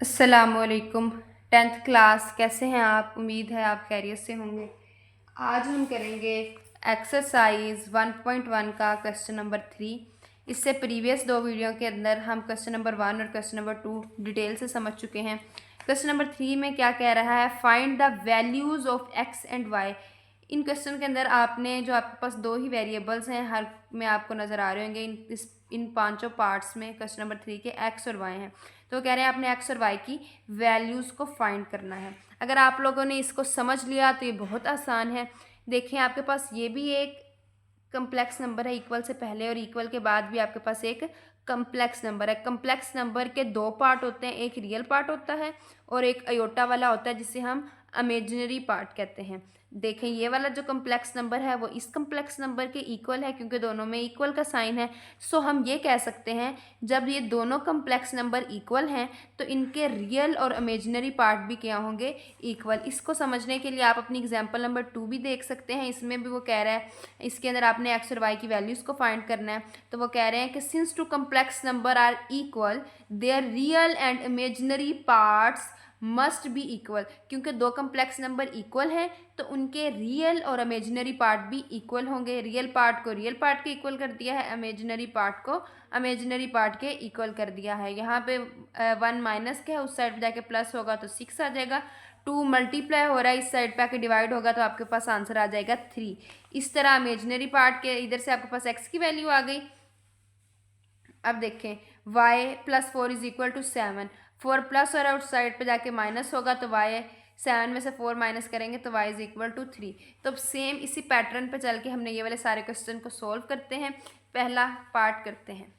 अस्सलामुअलैकुम। 10th class, कैसे हैं आप? उम्मीद है आप खैरियत से होंगे। आज हम करेंगे एक्सरसाइज 1.1 का क्वेश्चन नंबर 3। इससे प्रीवियस दो वीडियो के अंदर हम क्वेश्चन नंबर 1 और क्वेश्चन नंबर 2 डिटेल से समझ चुके हैं। क्वेश्चन नंबर 3 में क्या कह रहा है, find the values of x and y. इन क्वेश्चन के अंदर आपने जो आपके पास दो ही वेरिएबल्स हैं, हर में आपको नज़र आ रहे होंगे इन पांचों पार्ट्स में क्वेश्चन नंबर 3 के एक्स और वाई हैं। तो कह रहे हैं आपने एक्स और वाई की वैल्यूज़ को फाइंड करना है। अगर आप लोगों ने इसको समझ लिया तो ये बहुत आसान है। देखें, आपके पास ये भी एक कम्प्लेक्स नंबर है, इक्वल से पहले और इक्वल के बाद भी आपके पास एक कम्प्लेक्स नंबर है। कम्प्लेक्स नंबर के दो पार्ट होते हैं, एक रियल पार्ट होता है और एक अयोटा वाला होता है जिसे हम इमेजिनरी पार्ट कहते हैं। देखें, ये वाला जो कम्प्लेक्स नंबर है वो इस कम्प्लेक्स नंबर के इक्वल है क्योंकि दोनों में इक्वल का साइन है। सो हम ये कह सकते हैं जब ये दोनों कम्प्लेक्स नंबर इक्वल हैं तो इनके रियल और इमेजिनरी पार्ट भी क्या होंगे, इक्वल। इसको समझने के लिए आप अपनी एग्जांपल नंबर 2 भी देख सकते हैं। इसमें भी वो कह रहा है, इसके अंदर आपने एक्स और वाई की वैल्यूज़ को फाइंड करना है। तो वो कह रहे हैं कि since two complex number are equal their real and imaginary parts must be equal. क्योंकि दो कम्प्लेक्स नंबर इक्वल हैं तो उनके रियल और इमेजिनरी पार्ट भी इक्वल होंगे। रियल पार्ट को रियल पार्ट के इक्वल कर दिया है, इमेजिनरी पार्ट को इमेजिनरी पार्ट के इक्वल कर दिया है। यहाँ पे 1 माइनस के है, उस साइड पे जाके प्लस होगा तो 6 आ जाएगा। 2 मल्टीप्लाई हो रहा है, इस साइड पे आके डिवाइड होगा तो आपके पास आंसर आ जाएगा 3। इस तरह इमेजिनरी पार्ट के इधर से आपके पास एक्स की वैल्यू आ गई। अब देखें, y plus 4 is equal to 7। 4 plus और आउट साइड पे जाके माइनस होगा तो y 7 में से 4 माइनस करेंगे तो y इज इक्वल टू 3। तो अब सेम इसी पैटर्न पे चल के हमने ये वाले सारे क्वेश्चन को सॉल्व करते हैं। पहला पार्ट करते हैं।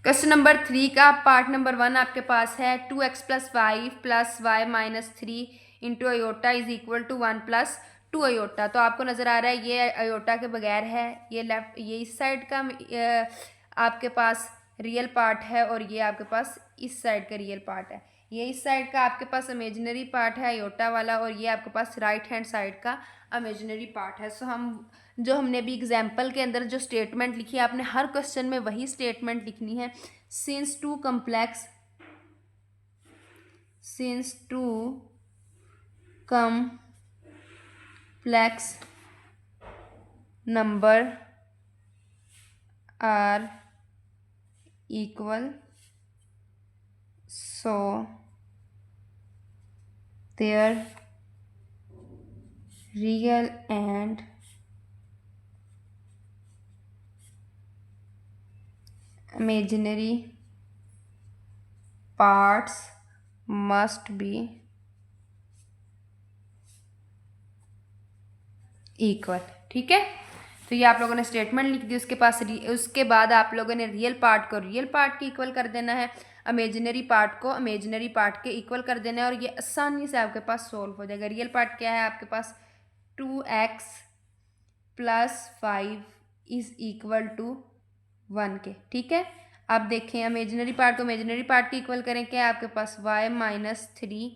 क्वेश्चन नंबर 3 का पार्ट नंबर 1 आपके पास है 2x plus 5 plus y minus 3 into iota is equal to 1 plus 2 iota. तो आपको नज़र आ रहा है ये अयोटा के बगैर है, ये लेफ्ट, ये इस साइड का आपके पास रियल पार्ट है और ये आपके पास इस साइड का रियल पार्ट है। ये इस साइड का आपके पास इमेजिनरी पार्ट है अयोटा वाला और ये आपके पास राइट हैंड साइड का इमेजिनरी पार्ट है। सो हमने भी एग्जाम्पल के अंदर जो स्टेटमेंट लिखी है, आपने हर क्वेश्चन में वही स्टेटमेंट लिखनी है। Since to complex number are equal, so their real and imaginary parts must be equal. ठीक है, तो ये आप लोगों ने स्टेटमेंट लिख दी। उसके बाद आप लोगों ने रियल पार्ट को रियल पार्ट के इक्वल कर देना है, इमेजिनरी पार्ट को इमेजिनरी पार्ट के इक्वल कर देना है और ये आसानी से आपके पास सोल्व हो जाएगा। रियल पार्ट क्या है आपके पास, 2x plus 5 is equal to 1 के। ठीक है, अब देखें इमेजिनरी पार्ट को इमेजिनरी पार्ट के इक्वल करें, क्या है आपके पास y minus 3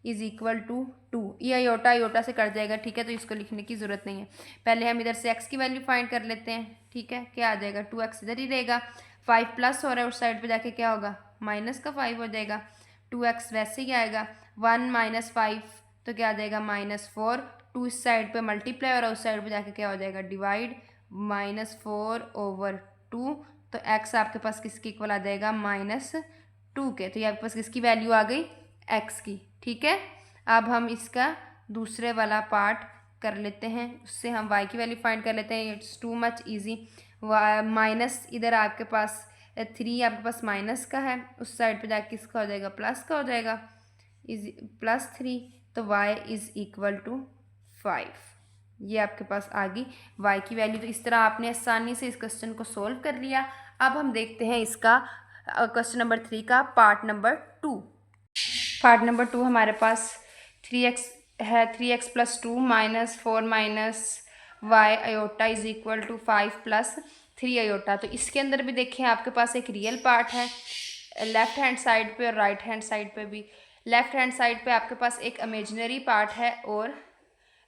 is equal to 2। ये अयोटा अयोटा से कट जाएगा। ठीक है, तो इसको लिखने की ज़रूरत नहीं है। पहले हम इधर से x की वैल्यू फाइंड कर लेते हैं। ठीक है, क्या आ जाएगा, 2x इधर ही रहेगा, 5 प्लस हो रहा है उस साइड पे जाके क्या होगा, माइनस का 5 हो जाएगा। 2x वैसे ही आएगा, 1 माइनस 5 तो क्या आ जाएगा, माइनस 4। 2 इस साइड पे मल्टीप्लाई और उस साइड पे जाके क्या हो जाएगा, डिवाइड, -4/2। तो x आपके पास किसके इक्वल आ जाएगा, -2 के। तो ये आपके पास किसकी वैल्यू आ गई, x की। ठीक है, अब हम इसका दूसरे वाला पार्ट कर लेते हैं, उससे हम y की वैल्यू फाइंड कर लेते हैं। It's too much easy. Minus इधर आपके पास 3 आपके पास माइनस का है, उस साइड पे जाके किसका हो जाएगा, प्लस का हो जाएगा, इज +3। तो y इज इक्वल टू 5। ये आपके पास आ गई y की वैल्यू। तो इस तरह आपने आसानी से इस क्वेश्चन को सोल्व कर लिया। अब हम देखते हैं इसका क्वेश्चन नंबर 3 का पार्ट नंबर 2। पार्ट नंबर 2 हमारे पास 3x है, 3x plus 2 minus 4 minus y iota is equal to 5 plus 3 iota. तो इसके अंदर भी देखें आपके पास एक रियल पार्ट है लेफ्ट हैंड साइड पे और राइट हैंड साइड पे भी। लेफ्ट हैंड साइड पे आपके पास एक इमेजिनरी पार्ट है और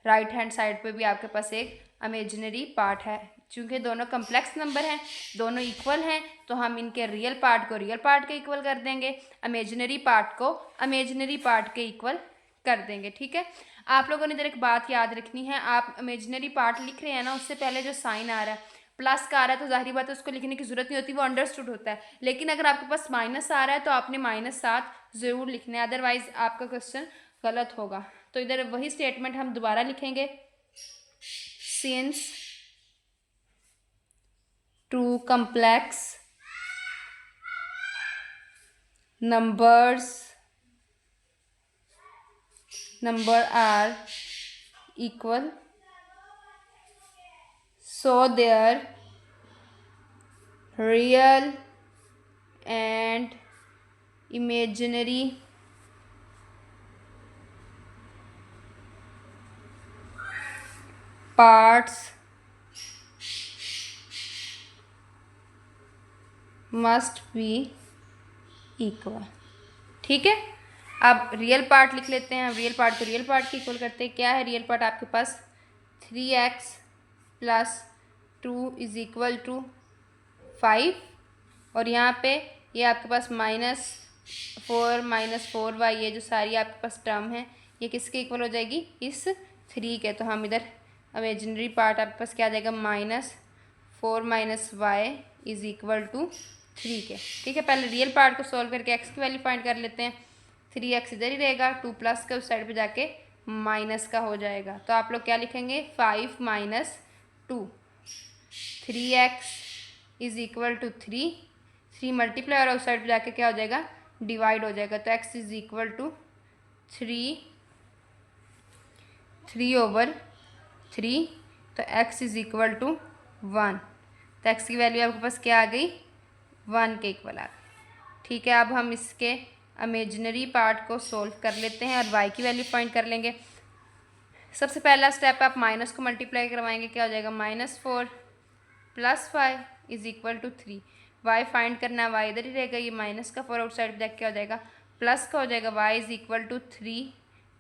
राइट हैंड साइड पे भी आपके पास एक इमेजिनरी पार्ट है। चूँकि दोनों कम्प्लेक्स नंबर हैं, दोनों इक्वल हैं, तो हम इनके रियल पार्ट को रियल पार्ट के इक्वल कर देंगे, इमेजिनरी पार्ट को इमेजिनरी पार्ट के इक्वल कर देंगे। ठीक है, आप लोगों ने इधर एक बात याद रखनी है, आप इमेजिनरी पार्ट लिख रहे हैं ना, उससे पहले जो साइन आ रहा है प्लस का आ रहा है तो जाहिर बात है उसको लिखने की जरूरत नहीं होती, वो अंडरस्टूड होता है। लेकिन अगर आपके पास माइनस आ रहा है तो आपने -7 ज़रूर लिखना है, अदरवाइज आपका क्वेश्चन गलत होगा। तो इधर वही स्टेटमेंट हम दोबारा लिखेंगे, since two complex number are equal, so their real and imaginary parts must be equal। ठीक है, अब रियल पार्ट लिख लेते हैं, रियल पार्ट को रियल पार्ट के इक्वल करते हैं। क्या है रियल पार्ट आपके पास, 3x + 2 = 5, और यहाँ पे ये आपके पास -4 -4y, ये जो सारी आपके पास टर्म है ये किसके इक्वल हो जाएगी, इस 3 के। तो हम इधर इमेजिनरी पार्ट आपके पास क्या आ जाएगा, -4 - y = 3 के। ठीक है, पहले रियल पार्ट को सॉल्व करके x की वैल्यू फाइंड कर लेते हैं। 3x इधर ही रहेगा, 2 प्लस का उस साइड पे जाके माइनस का हो जाएगा। तो आप लोग क्या लिखेंगे, 5 - 2, 3x = 3 मल्टीप्लाई और उस साइड पे जाके क्या हो जाएगा, डिवाइड हो जाएगा। तो x = 3/3, तो x = 1, तो x की वैल्यू आपके पास क्या आ गई, 1 के इक्वल आ गई। ठीक है, अब हम इसके इमेजिनरी पार्ट को सोल्व कर लेते हैं और y की वैल्यू फाइंड कर लेंगे। सबसे पहला स्टेप आप माइनस को मल्टीप्लाई करवाएंगे, क्या हो जाएगा, -4 + y = 3। y फाइंड करना है, y इधर ही रहेगा, ये माइनस का 4 आउटसाइड देख क्या हो जाएगा, प्लस का हो जाएगा। y = 3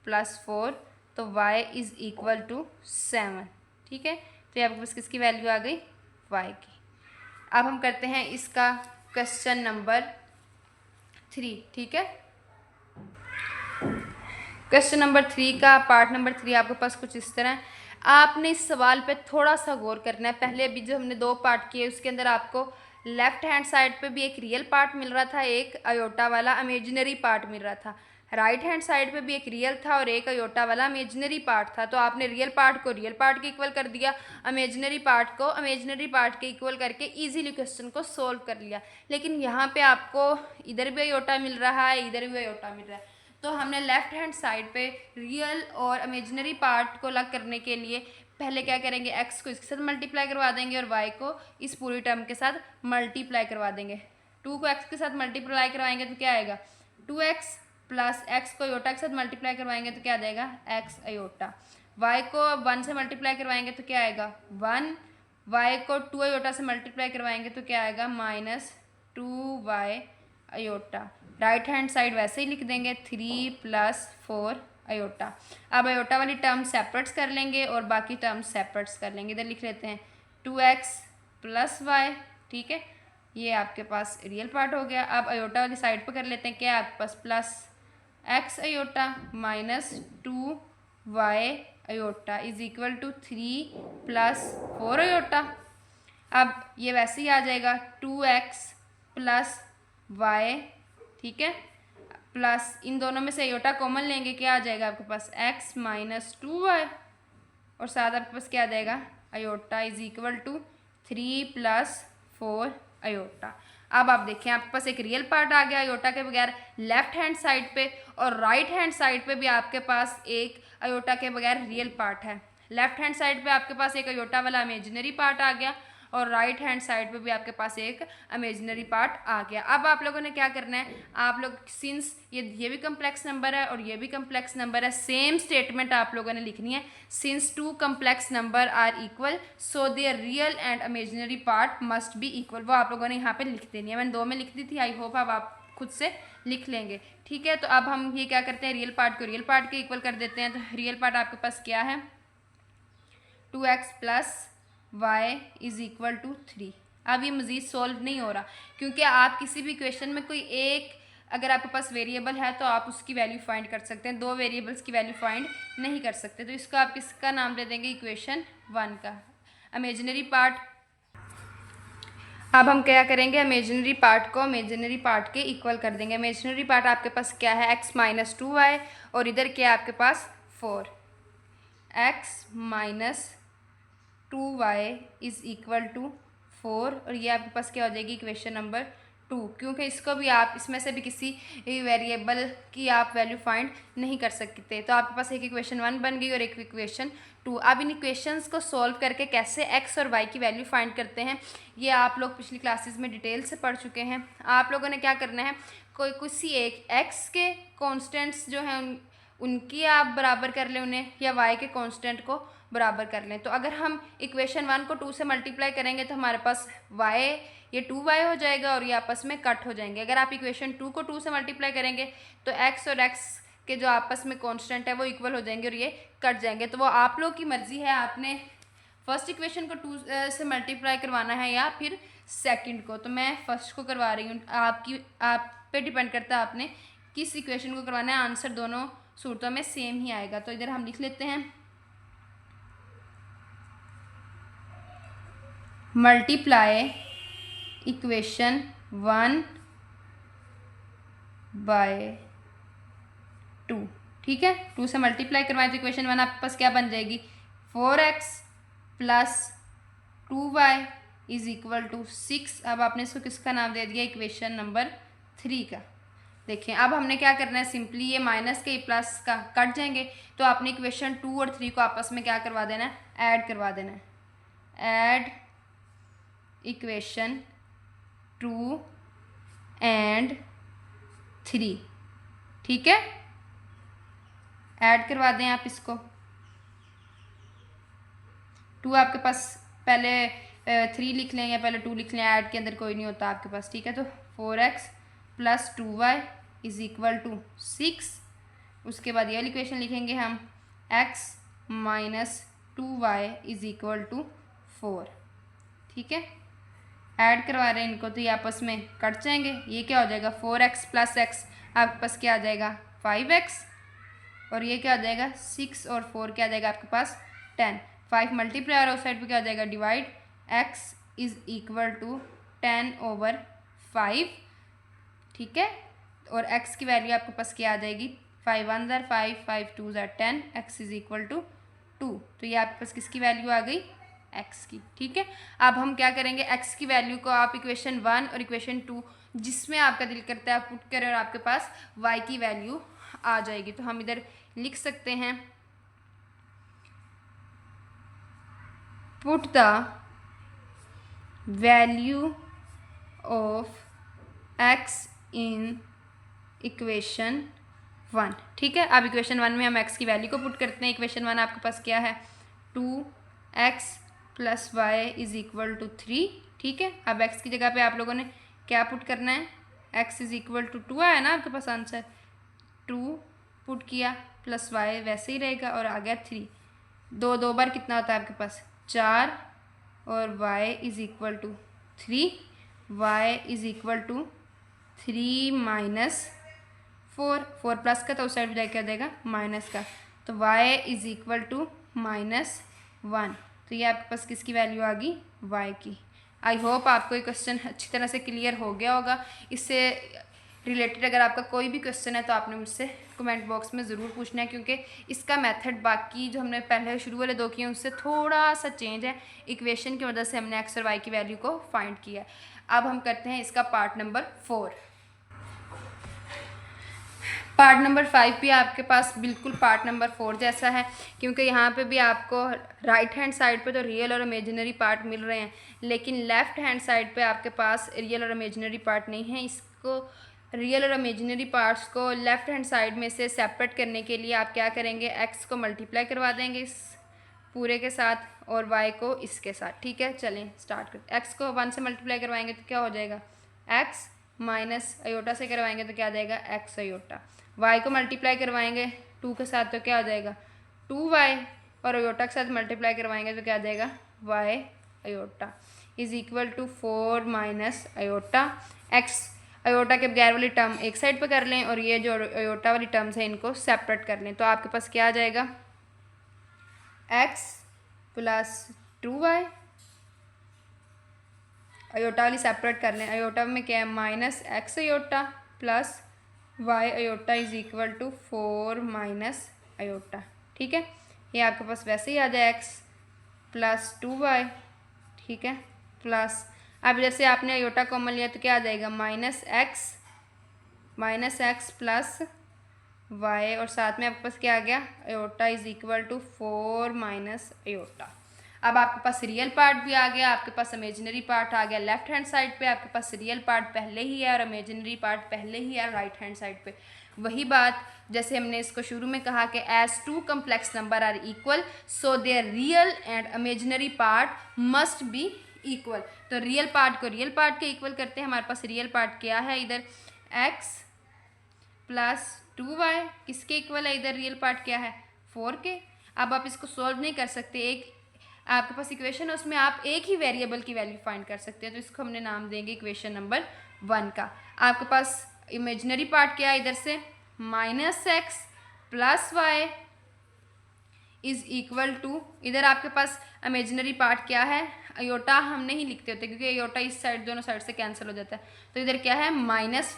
+ 4, तो y = 7। ठीक है, तो ये आपके पास किसकी वैल्यू आ गई, y की। अब हम करते हैं इसका क्वेश्चन नंबर 3। ठीक है, क्वेश्चन नंबर 3 का पार्ट नंबर 3 आपके पास कुछ इस तरह है। आपने इस सवाल पे थोड़ा सा गौर करना है। पहले अभी जो हमने 2 पार्ट किए उसके अंदर आपको लेफ्ट हैंड साइड पे भी एक रियल पार्ट मिल रहा था, एक अयोटा वाला इमेजिनरी पार्ट मिल रहा था। राइट हैंड साइड पे भी एक रियल था और एक अयोटा वाला इमेजिनरी पार्ट था। तो आपने रियल पार्ट को रियल पार्ट के इक्वल कर दिया, इमेजिनरी पार्ट को इमेजिनरी पार्ट के इक्वल करके इजीली क्वेश्चन को सोल्व कर लिया। लेकिन यहाँ पे आपको इधर भी अयोटा मिल रहा है, इधर भी अयोटा मिल रहा है, तो हमने लेफ्ट हैंड साइड पे रियल और इमेजिनरी पार्ट को अलग करने के लिए पहले क्या करेंगे, x को इसके साथ मल्टीप्लाई करवा देंगे और y को इस पूरी टर्म के साथ मल्टीप्लाई करवा देंगे। 2 को x के साथ मल्टीप्लाई करवाएंगे तो क्या आएगा, 2x + x को अयोटा के साथ मल्टीप्लाई करवाएंगे तो क्या आ जाएगा, x अयोटा। y को 1 से मल्टीप्लाई करवाएंगे तो क्या आएगा, 1। y को 2 अयोटा से मल्टीप्लाई करवाएंगे तो क्या आएगा, -2y aorta. Right hand side वैसे ही लिख देंगे, 3 + 4 अयोटा। अब अयोटा वाली टर्म सेपरेट्स कर लेंगे और बाकी टर्म सेपरेट्स कर लेंगे। इधर लिख लेते हैं 2x + y। ठीक है, ये आपके पास रियल पार्ट हो गया। अब अयोटा वाली साइड पर कर लेते हैं, क्या आपके पास, +x iota -2y iota = 3 + 4 iota. अब ये वैसे ही आ जाएगा, 2x + y। ठीक है, प्लस इन दोनों में से अयोटा कॉमन लेंगे, क्या आ जाएगा आपके पास, x - 2y, और साथ आपके पास क्या आ जाएगा, अयोटा = 3 + 4 अयोटा। अब आप देखें आपके पास एक रियल पार्ट आ गया अयोटा के बगैर लेफ्ट हैंड साइड पे, और राइट हैंड साइड पे भी आपके पास एक अयोटा के बगैर रियल पार्ट है। लेफ्ट हैंड साइड पे आपके पास एक अयोटा वाला इमेजिनरी पार्ट आ गया और राइट हैंड साइड पे भी आपके पास एक इमेजिनरी पार्ट आ गया। अब आप लोगों ने क्या करना है, आप लोग सिंस ये भी कम्प्लेक्स नंबर है और ये भी कम्प्लेक्स नंबर है, सेम स्टेटमेंट आप लोगों ने लिखनी है, since 2 complex number are equal so their real and imaginary part must be equal. वो आप लोगों ने यहाँ पे लिख देनी है, मैंने 2 में लिख दी थी, आई होप अब आप खुद से लिख लेंगे। ठीक है, तो अब हम ये क्या करते हैं, रियल पार्ट को रियल पार्ट के इक्वल कर देते हैं। तो रियल पार्ट आपके पास क्या है, 2x + y is equal to 3। अब ये मज़ीद सॉल्व नहीं हो रहा, क्योंकि आप किसी भी इक्वेशन में कोई एक अगर आपके पास वेरिएबल है तो आप उसकी वैल्यू फाइंड कर सकते हैं, दो वेरिएबल्स की वैल्यू फाइंड नहीं कर सकते। तो इसको आप किसका नाम दे देंगे, इक्वेशन 1 का इमेजिनरी पार्ट। अब हम क्या करेंगे, इमेजिनरी पार्ट को इमेजिनरी पार्ट के इक्वल कर देंगे। इमेजिनरी पार्ट आपके पास क्या है, x माइनस 2y, और इधर क्या है आपके पास 4। x minus 2y is equal to 4, और ये आपके पास क्या हो जाएगी, इक्वेशन नंबर 2। क्योंकि इसको भी आप इसमें से भी किसी वेरिएबल की आप वैल्यू फाइंड नहीं कर सकते। तो आपके पास एक इक्वेशन 1 बन गई और एक इक्वेशन 2। अब इन इक्वेशंस को सॉल्व करके कैसे x और y की वैल्यू फाइंड करते हैं, ये आप लोग पिछली क्लासेस में डिटेल से पढ़ चुके हैं। आप लोगों ने क्या करना है, कोई किसी एक x के कॉन्स्टेंट्स जो हैं उनकी आप बराबर कर लें उन्हें, या y के कॉन्स्टेंट को बराबर कर लें। तो अगर हम इक्वेशन 1 को 2 से मल्टीप्लाई करेंगे तो हमारे पास y ये 2y हो जाएगा और ये आपस में कट हो जाएंगे। अगर आप इक्वेशन 2 को 2 से मल्टीप्लाई करेंगे तो x और x के जो आपस में कांस्टेंट है वो इक्वल हो जाएंगे और ये कट जाएंगे। तो वो आप लोग की मर्ज़ी है, आपने फर्स्ट इक्वेशन को 2 से मल्टीप्लाई करवाना है या फिर सेकंड को। तो मैं फर्स्ट को करवा रही हूँ, आप पे डिपेंड करता है आपने किस इक्वेशन को करवाना है। आंसर दोनों सूरतों में सेम ही आएगा। तो इधर हम लिख लेते हैं मल्टीप्लाई इक्वेशन 1 बाय 2। ठीक है, 2 से मल्टीप्लाई करवाएं तो इक्वेशन 1 आपके पास क्या बन जाएगी, 4x plus 2y is equal to 6। अब आपने इसको किसका नाम दे दिया, इक्वेशन नंबर 3 का। देखें अब हमने क्या करना है, सिंपली ये माइनस के प्लस का कट जाएंगे, तो आपने इक्वेशन 2 और 3 को आपस में क्या करवा देना है, ऐड करवा देना है। Add equation 2 and 3। ठीक है, ऐड करवा दें आप इसको। 2 आपके पास पहले 3 लिख लें या पहले 2 लिख लें, ऐड के अंदर कोई नहीं होता आपके पास। ठीक है, तो 4x plus 2y is equal to 6। उसके बाद ये वाली इक्वेशन लिखेंगे हम, x minus 2y is equal to 4। ठीक है, ऐड करवा रहे हैं इनको तो ये आपस में कट जाएंगे। ये क्या हो जाएगा, 4x प्लस x आपके पास क्या आ जाएगा, 5x, और ये क्या आ जाएगा 6 और 4 क्या आ जाएगा आपके पास 10। 5 मल्टीप्लाई और उस साइड पे क्या हो जाएगा divide, x is equal to 10/5। ठीक है, और x की वैल्यू आपके पास क्या आ जाएगी, 5 1 ज़र 5, 5 2 ज़र 10, x इज इक्वल टू 2। तो ये आपके पास किसकी वैल्यू आ गई, x की। ठीक है, अब हम क्या करेंगे, x की वैल्यू को आप इक्वेशन 1 और इक्वेशन 2 जिसमें आपका दिल करता है आप पुट करें और आपके पास y की वैल्यू आ जाएगी। तो हम इधर लिख सकते हैं, put the value of x in equation 1। ठीक है, अब इक्वेशन 1 में हम x की वैल्यू को पुट करते हैं। इक्वेशन 1 आपके पास क्या है, 2x plus y is equal to 3। ठीक है, अब x की जगह पे आप लोगों ने क्या पुट करना है, x इज इक्वल टू 2 आया ना आपके पास आंसर, 2 पुट किया प्लस y वैसे ही रहेगा और आ गया 3। 2 बार कितना होता है आपके पास 4, और y is equal to 3। y is equal to 3 minus 4 plus का तो उस साइड जाके क्या देगा माइनस का, तो y इज इक्वल टू -1। तो ये आपके पास किसकी वैल्यू आ गई, y की। आई होप आपको ये क्वेश्चन अच्छी तरह से क्लियर हो गया होगा। इससे रिलेटेड अगर आपका कोई भी क्वेश्चन है तो आपने मुझसे कमेंट बॉक्स में ज़रूर पूछना है, क्योंकि इसका मेथड बाकी जो हमने पहले शुरू वाले 2 किए उससे थोड़ा सा चेंज है। इक्वेशन की मदद से हमने x और y की वैल्यू को फाइंड किया है। अब हम करते हैं इसका पार्ट नंबर 4। पार्ट नंबर 5 भी आपके पास बिल्कुल पार्ट नंबर 4 जैसा है, क्योंकि यहाँ पे भी आपको राइट हैंड साइड पे तो रियल और इमेजिनरी पार्ट मिल रहे हैं, लेकिन लेफ़्ट हैंड साइड पे आपके पास रियल और इमेजिनरी पार्ट नहीं है। इसको रियल और इमेजिनरी पार्ट्स को लेफ़्ट हैंड साइड में से सेपरेट करने के लिए आप क्या करेंगे, x को मल्टीप्लाई करवा देंगे इस पूरे के साथ और y को इसके साथ। ठीक है, चलें स्टार्ट करते। x को 1 से मल्टीप्लाई करवाएंगे तो क्या हो जाएगा, x माइनस अयोटा से करवाएंगे तो क्या आ जाएगा x अयोटा। y को मल्टीप्लाई करवाएंगे 2 के साथ तो क्या हो जाएगा 2y, और अयोटा के साथ मल्टीप्लाई करवाएंगे तो क्या आ जाएगा y iota is equal to 4 minus iota. X iota के बगैर वाली टर्म एक साइड पे कर लें और ये जो अयोटा वाली टर्म्स है इनको सेपरेट कर लें, तो आपके पास क्या आ जाएगा, x प्लस 2y, अयोटा वाली सेपरेट कर लें, अयोटा में क्या है minus x iota plus y iota is equal to 4 minus iota. ठीक है, ये आपके पास वैसे ही आ जाए x प्लस 2y। ठीक है, प्लस अब इधर से आपने अयोटा कॉमन लिया तो क्या आ जाएगा, माइनस एक्स प्लस वाई, और साथ में आपके पास क्या आ गया, iota is equal to 4 minus iota. अब आपके पास रियल पार्ट भी आ गया, आपके पास इमेजिनरी पार्ट आ गया। लेफ्ट हैंड साइड पे आपके पास रियल पार्ट पहले ही है और इमेजिनरी पार्ट पहले ही है राइट हैंड साइड पे। वही बात जैसे हमने इसको शुरू में कहा कि as two complex number are equal so their real and imaginary part must be equal. तो रियल पार्ट को रियल पार्ट के इक्वल करते हैं। हमारे पास रियल पार्ट क्या है, इधर x प्लस 2y किसके इक्वल है, इधर रियल पार्ट क्या है 4 के। अब आप इसको सॉल्व नहीं कर सकते, एक आपके पास इक्वेशन है उसमें आप एक ही वेरिएबल की वैल्यू फाइंड कर सकते हैं, तो इसको हमने नाम देंगे इक्वेशन नंबर 1 का। आपके पास इमेजिनरी पार्ट क्या है, इधर से minus x plus y is equal to, इधर आपके पास इमेजिनरी पार्ट क्या है, अयोटा हम नहीं लिखते होते क्योंकि अयोटा इस साइड दोनों साइड से कैंसिल हो जाता है, तो इधर क्या है माइनस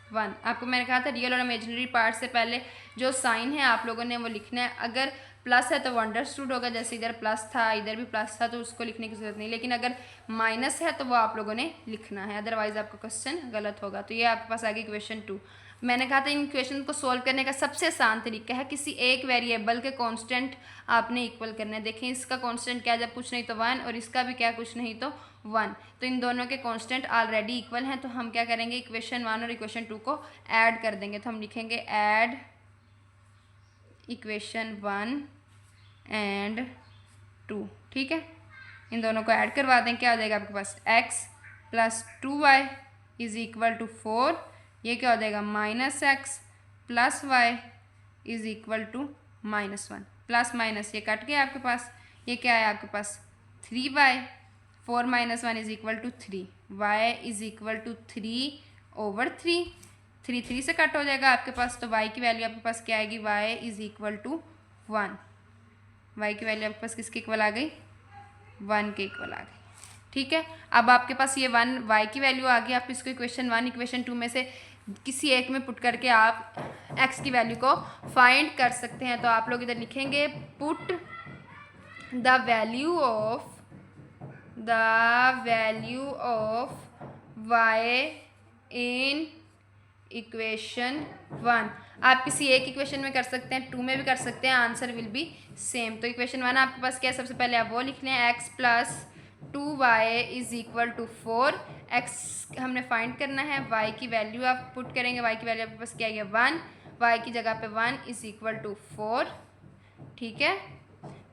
वन। आपको मैंने कहा था रियल और इमेजिनरी पार्ट से पहले जो साइन है आप लोगों ने वो लिखना है। अगर प्लस है तो वो अंडरस्टूड होगा, जैसे इधर प्लस था इधर भी प्लस था तो उसको लिखने की जरूरत नहीं, लेकिन अगर माइनस है तो वो आप लोगों ने लिखना है, अदरवाइज आपका क्वेश्चन गलत होगा। तो ये आपके पास आ गई क्वेश्चन 2। मैंने कहा था इन क्वेश्चन को सॉल्व करने का सबसे आसान तरीका है किसी एक वेरिएबल के कांस्टेंट आपने इक्वल करना है। देखें इसका कांस्टेंट क्या, जब कुछ नहीं तो 1 और इसका भी क्या, कुछ नहीं तो 1, तो इन दोनों के कांस्टेंट ऑलरेडी इक्वल हैं, तो हम क्या करेंगे इक्वेशन 1 और इक्वेशन 2 को ऐड कर देंगे। तो हम लिखेंगे ऐड इक्वेशन 1 एंड 2। ठीक है, इन दोनों को ऐड करवा दें, क्या हो जाएगा आपके पास x plus 2y is equal to 4, ये क्या हो जाएगा minus x plus y is equal to minus 1, plus minus ये कट गया आपके पास, ये क्या है आपके पास 3y, 4 minus 1 is equal to 3, y is equal to 3/3, 3 से कट हो जाएगा आपके पास, तो y की वैल्यू आपके पास क्या आएगी, y is equal to 1, y की वैल्यू आपके पास किसके इक्वल आ गई, 1 के इक्वल आ गई। ठीक है, अब आपके पास ये 1 y की वैल्यू आ गई, आप इसको इक्वेशन 1 इक्वेशन 2 में से किसी एक में पुट करके आप x की वैल्यू को फाइंड कर सकते हैं। तो आप लोग इधर लिखेंगे put the value of y in equation 1। आप किसी एक इक्वेशन में कर सकते हैं, 2 में भी कर सकते हैं, आंसर विल बी सेम। तो इक्वेशन 1 आपके पास क्या है, सबसे पहले आप वो लिख लें x plus 2y is equal to 4, x हमने फाइंड करना है, y की वैल्यू आप पुट करेंगे, y की वैल्यू आपके पास क्या है 1, y की जगह पे 1 इज इक्वल टू 4। ठीक है,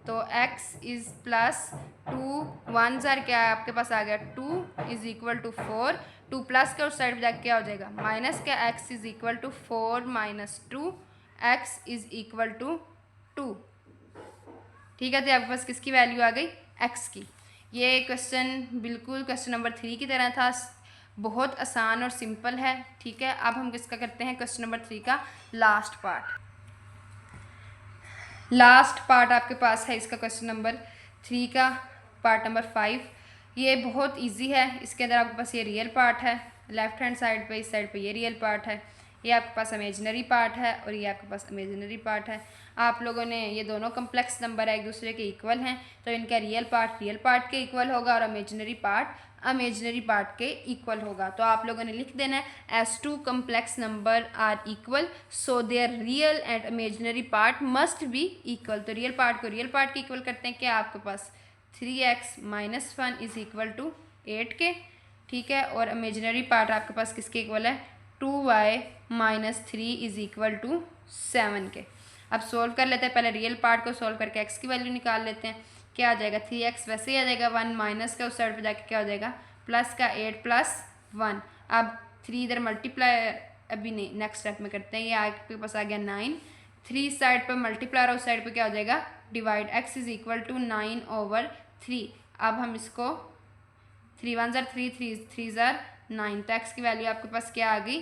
तो x इज प्लस 2 1 ज़ार क्या है आपके पास आ गया 2 इज इक्वल टू 4, 2 प्लस के उस साइड पर जाकर क्या हो जाएगा माइनस का, x is equal to 4 minus 2, x is equal to 2। ठीक है, तो आपके पास किसकी वैल्यू आ गई, x की। ये क्वेश्चन बिल्कुल क्वेश्चन नंबर 3 की तरह था, बहुत आसान और सिंपल है। ठीक है, अब हम किसका करते हैं क्वेश्चन नंबर 3 का लास्ट पार्ट आपके पास है इसका क्वेश्चन नंबर 3 का पार्ट नंबर 5। ये बहुत इजी है, इसके अंदर आपके पास ये रियल पार्ट है, लेफ्ट हैंड साइड पे इस साइड पे ये रियल पार्ट है, ये आपके पास इमेजिनरी पार्ट है और ये आपके पास इमेजिनरी पार्ट है। आप लोगों ने ये दोनों कम्प्लेक्स नंबर है एक दूसरे के इक्वल हैं, तो इनका रियल पार्ट के इक्वल होगा और इमेजिनरी पार्ट के इक्वल होगा। तो आप लोगों ने लिख देना है as two complex number are equal so their real and imaginary part must be equal. तो रियल पार्ट को रियल पार्ट के इक्वल करते हैं, क्या आपके पास 3x minus 1 is equal to 8 के। ठीक है, और इमेजिनरी पार्ट आपके पास किसके इक्वल है 2y minus 3 is equal to 7 के। अब सोल्व कर लेते हैं, पहले रियल पार्ट को सोल्व करके x की वैल्यू निकाल लेते हैं, क्या आ जाएगा 3x वैसे ही आ जाएगा 1 माइनस का उस साइड पे जाके क्या हो जाएगा प्लस का 8 प्लस 1। अब 3 इधर मल्टीप्लाई अभी नहीं नेक्स्ट स्टेप में करते हैं, ये आपके पास आ गया 9, 3 साइड पर मल्टीप्लाई और उस साइड पे क्या हो जाएगा divide, x is equal to 9/3 3। अब हम इसको 3 1 ज़ार 3, 3 ज़ार 9, तो एक्स की वैल्यू आपके पास क्या आ गई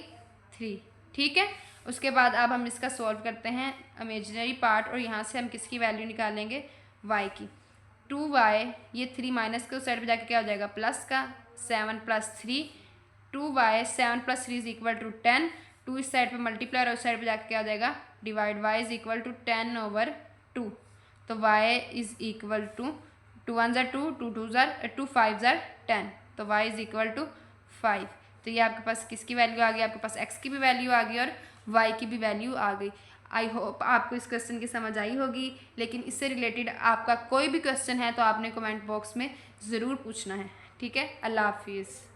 3। ठीक है, उसके बाद अब हम इसका सॉल्व करते हैं इमेजिनरी पार्ट, और यहाँ से हम किसकी वैल्यू निकालेंगे वाई की। 2y, ये 3 माइनस के उस साइड पर जाके क्या हो जाएगा प्लस का, 7 + 3, 2y 7 + 3 = 10, 2 इस साइड पे मल्टीप्लाई और उस साइड पे जाके क्या हो जाएगा डिवाइड, y = 10/2, तो y = 2 1 ज़ार 2, 2 5 ज़ार 10, तो y = 5। तो ये आपके पास किसकी वैल्यू आ गई, आपके पास x की भी वैल्यू आ गई और y की भी वैल्यू आ गई। आई होप आपको इस क्वेश्चन की समझ आई होगी, लेकिन इससे रिलेटेड आपका कोई भी क्वेश्चन है तो आपने कमेंट बॉक्स में ज़रूर पूछना है। ठीक है, अल्लाह हाफिज़।